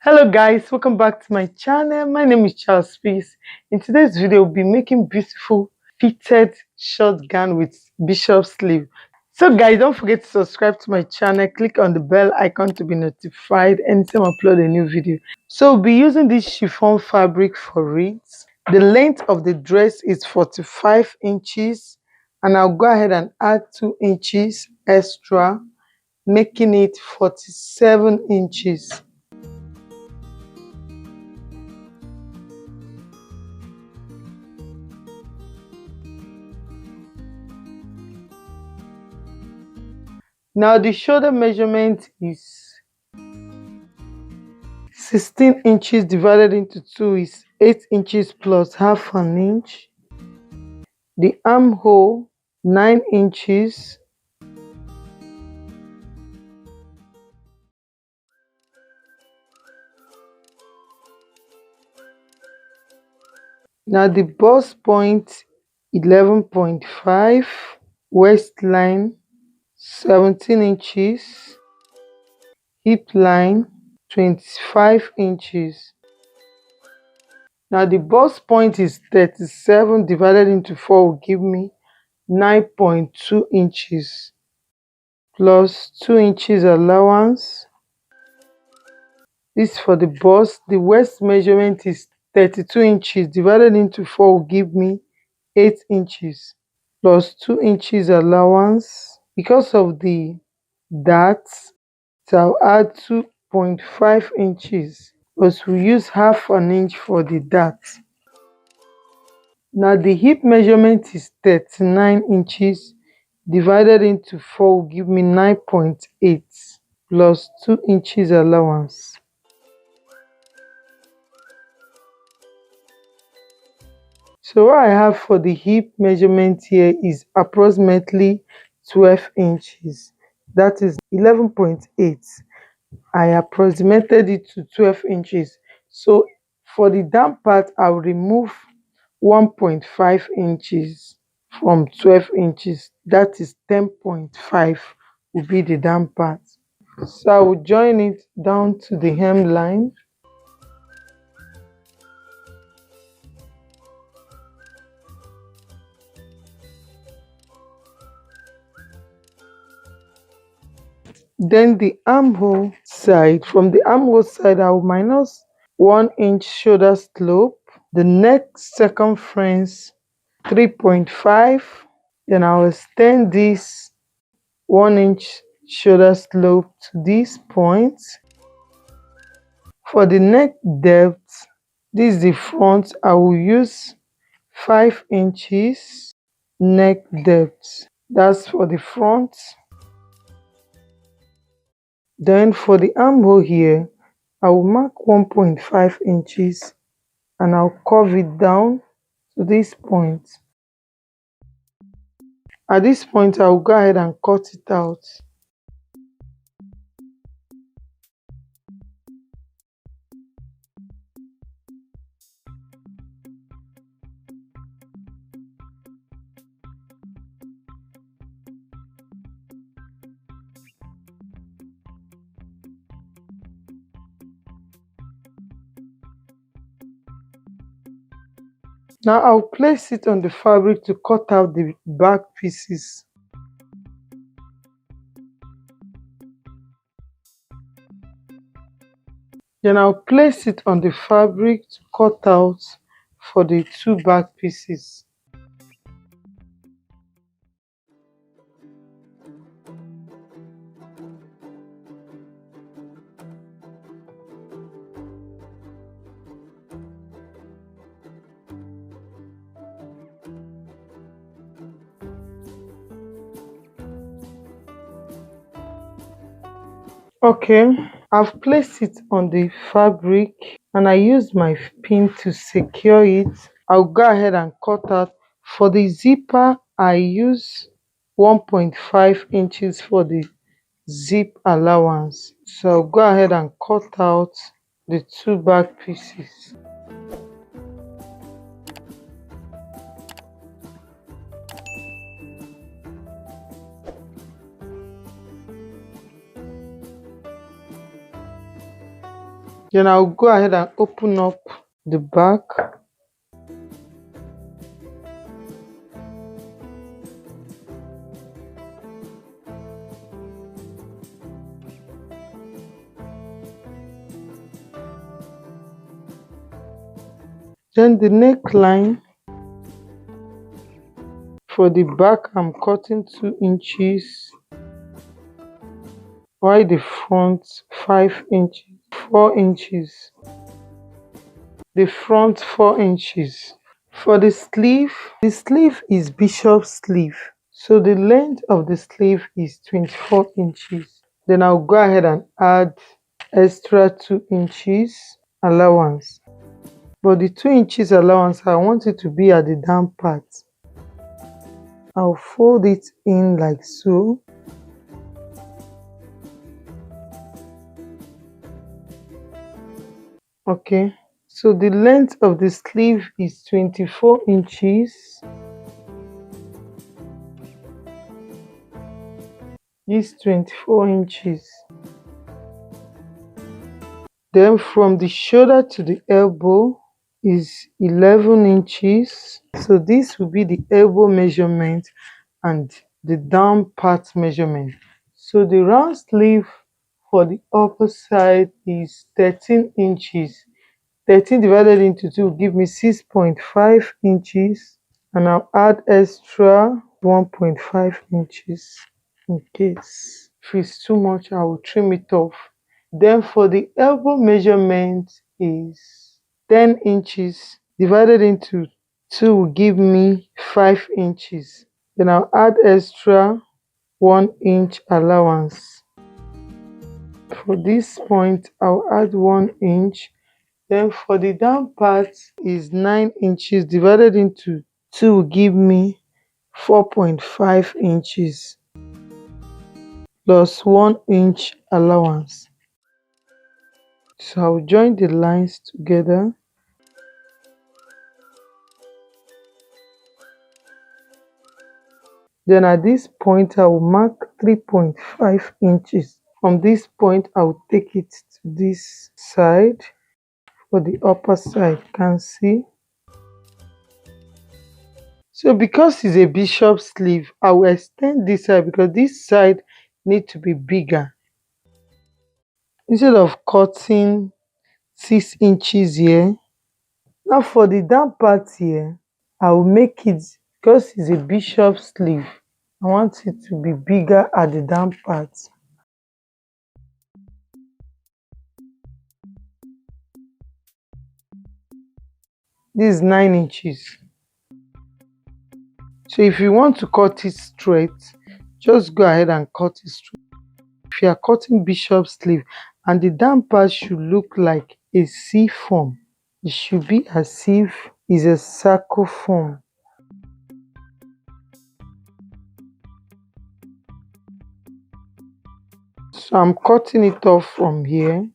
Hello guys, welcome back to my channel. My name is Charles Peace. In today's video, we'll be making beautiful fitted short gown with bishop sleeve. So guys, don't forget to subscribe to my channel. Click on the bell icon to be notified anytime I upload a new video. So we'll be using this chiffon fabric for it. The length of the dress is 45 inches and I'll go ahead and add 2 inches extra, making it 47 inches. Now the shoulder measurement is 16 inches divided into 2 is 8 inches plus half an inch. The armhole 9 inches. Now the bust point 11.5, waistline 17 inches, hip line 25 inches. Now the bust point is 37 divided into 4 will give me 9.2 inches plus 2 inches allowance. This for the bust. The waist measurement is 32 inches divided into 4 will give me 8 inches plus 2 inches allowance. Because of the darts, so I'll add 2.5 inches because we use half an inch for the dart. Now the hip measurement is 39 inches divided into 4 will give me 9.8 plus 2 inches allowance. So what I have for the hip measurement here is approximately 12 inches. That is 11.8. I approximated it to 12 inches. So for the down part, I'll remove 1.5 inches from 12 inches. That is 10.5 will be the down part. So I will join it down to the hemline. Then the armhole side, from the armhole side, I will minus 1 inch shoulder slope. The neck circumference 3.5. Then I'll extend this 1 inch shoulder slope to this point. For the neck depth, this is the front. I will use 5 inches neck depth. That's for the front. Then for the armhole here, I will mark 1.5 inches and I'll curve it down to this point. At this point, I'll go ahead and cut it out. Now I'll place it on the fabric to cut out the back pieces. Then I'll place it on the fabric to cut out for the 2 back pieces. Okay, I've placed it on the fabric and I used my pin to secure it. I'll go ahead and cut out. For the zipper, I use 1.5 inches for the zip allowance. So I'll go ahead and cut out the 2 back pieces. Then I'll go ahead and open up the back. Then the neckline, for the back I'm cutting 2 inches, while the front 5 inches, 4 inches, the front 4 inches. For the sleeve is bishop sleeve, so the length of the sleeve is 24 inches. Then I'll go ahead and add extra 2 inches allowance, but the 2 inches allowance I want it to be at the down part. I'll fold it in like so. Okay, so the length of the sleeve is 24 inches. This 24 inches. Then from the shoulder to the elbow is 11 inches. So this will be the elbow measurement and the down part measurement. So the round sleeve for the upper side is 13 inches. 13 divided into 2 will give me 6.5 inches, and I'll add extra 1.5 inches in case if it's too much I will trim it off. Then for the elbow measurement is 10 inches divided into 2 will give me 5 inches. Then I'll add extra 1 inch allowance. For this point I'll add 1 inch. Then for the down part is 9 inches divided into 2 will give me 4.5 inches plus 1 inch allowance. So I'll join the lines together. Then at this point I will mark 3.5 inches. From this point I will take it to this side. For the upper side, you can see. So because it's a bishop sleeve, I will extend this side because this side need to be bigger. Instead of cutting 6 inches here, now for the down part here, I will make it, because it's a bishop sleeve, I want it to be bigger at the down part. This is 9 inches. So if you want to cut it straight, just go ahead and cut it straight. If you are cutting bishop sleeve and the down part should look like a C form, it should be as if it's a circle form. So I'm cutting it off from here.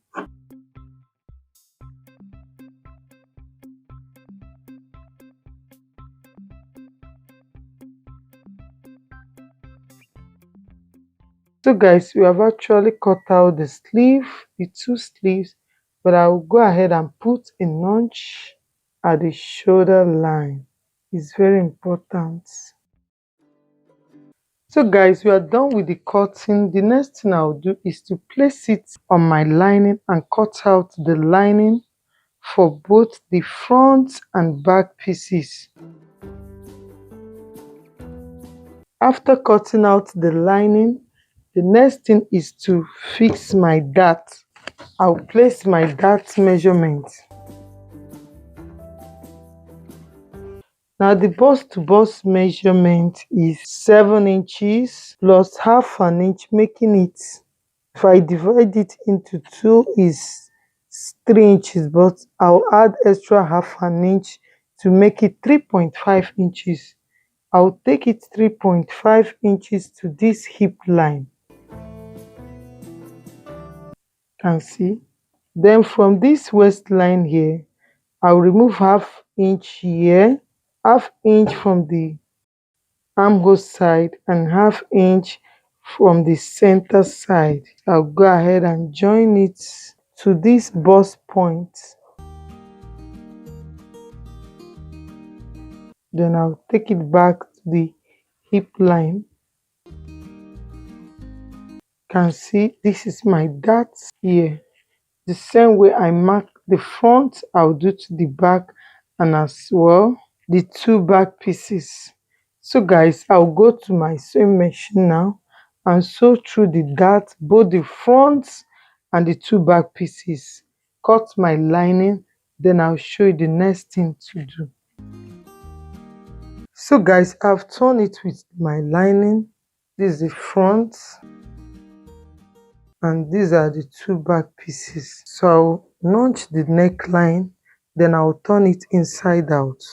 So guys, we have actually cut out the sleeve, the 2 sleeves, but I will go ahead and put a notch at the shoulder line. It's very important. So guys, we are done with the cutting. The next thing I'll do is to place it on my lining and cut out the lining for both the front and back pieces. After cutting out the lining, the next thing is to fix my dart. I'll place my dart measurement. Now the bust to bust measurement is 7 inches plus half an inch, making it, if I divide it into 2, is 3 inches, but I'll add extra half an inch to make it 3.5 inches. I'll take it 3.5 inches to this hip line. Can see. Then from this waistline here, I'll remove half inch here, half inch from the armhole side, and half inch from the center side. I'll go ahead and join it to this bust point. Then I'll take it back to the hip line. Can see this is my dart here. The same way I mark the front, I'll do to the back, and as well the two back pieces. So guys, I'll go to my sewing machine now and sew through the dart, both the front and the two back pieces. Cut my lining, then I'll show you the next thing to do. So guys, I've torn it with my lining. This is the front and these are the two back pieces. So I'll notch the neckline, then I'll turn it inside out.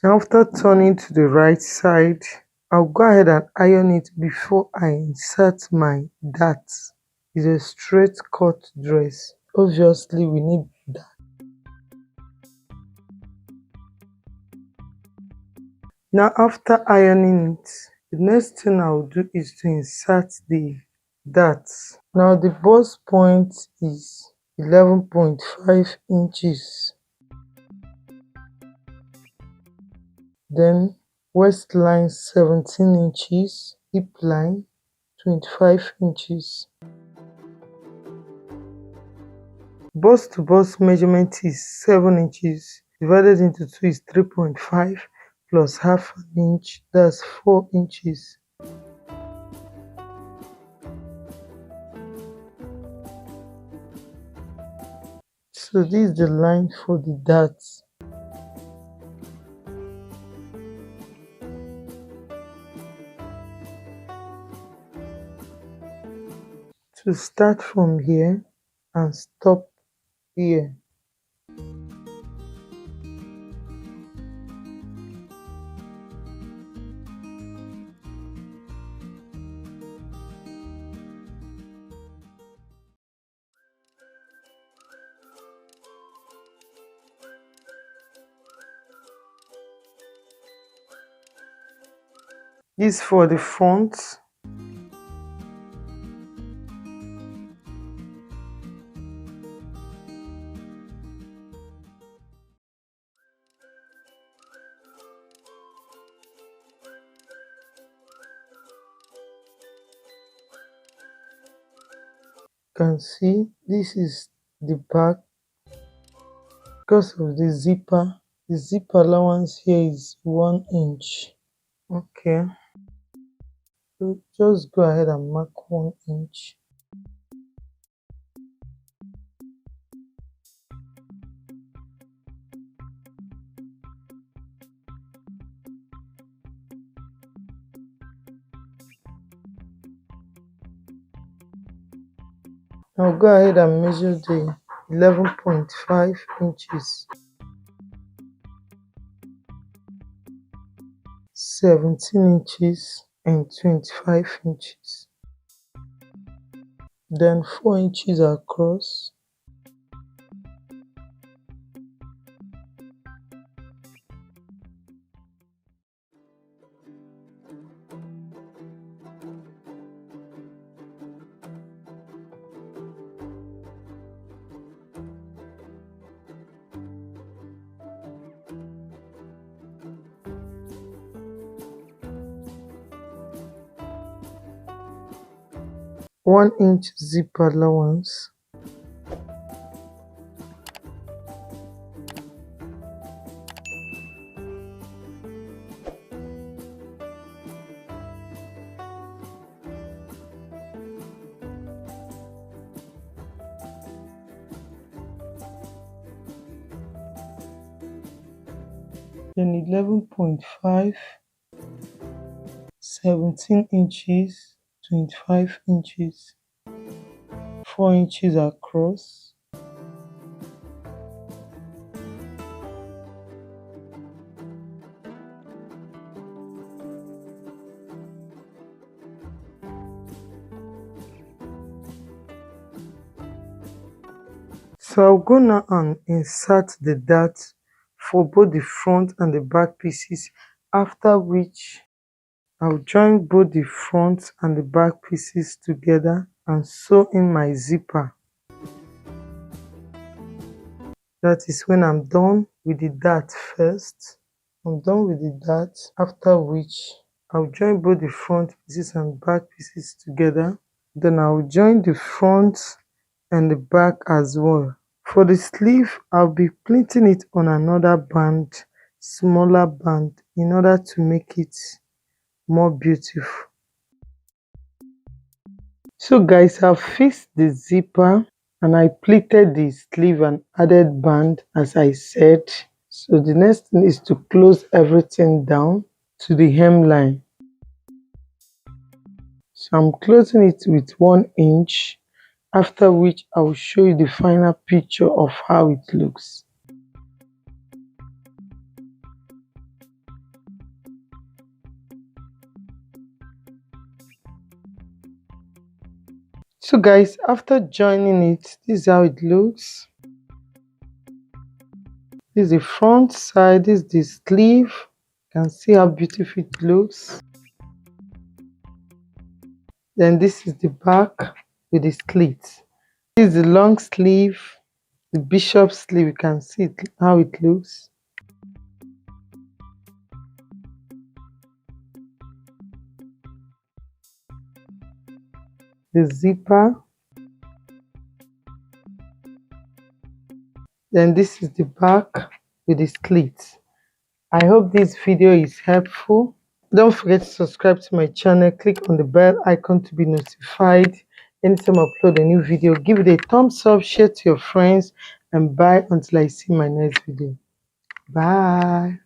After turning to the right side, I'll go ahead and iron it before I insert my dart. It's a straight cut dress. Obviously, we need that. Now, after ironing it, the next thing I'll do is to insert the dart. Now, the bust point is 11.5 inches. Then waistline 17 inches, hip line 25 inches. Bust to bust measurement is 7 inches, divided into 2 is 3.5 plus half an inch, that's 4 inches. So this is the line for the dart. To start from here and stop here. This for the front. Can see this is the back. Because of the zip allowance here is 1 inch. Okay, so just go ahead and mark 1 inch. Now go ahead and measure the 11.5 inches, 17 inches and 25 inches. Then 4 inches across. One inch zip allowance. Then 11.5, 17 inches, 25 inches, 4 inches across. So I'll go now and insert the dart for both the front and the back pieces, after which I'll join both the front and the back pieces together and sew in my zipper. That is when I'm done with the dart first. I'm done with the dart, after which I'll join both the front pieces and back pieces together. Then I'll join the front and the back as well. For the sleeve, I'll be pleating it on another band, smaller band, in order to make it more beautiful. So guys, I've fixed the zipper and I pleated the sleeve and added band as I said. So the next thing is to close everything down to the hemline. So I'm closing it with 1 inch, after which I will show you the final picture of how it looks. So guys, after joining it, this is how it looks. This is the front side, this is the sleeve. You can see how beautiful it looks. Then this is the back with the slits. This is the long sleeve, the bishop sleeve. You can see it, how it looks. The zipper. Then this is the back with the slits. I hope this video is helpful. Don't forget to subscribe to my channel. Click on the bell icon to be notified anytime I upload a new video. Give it a thumbs up, share to your friends, and bye until I see my next video. Bye.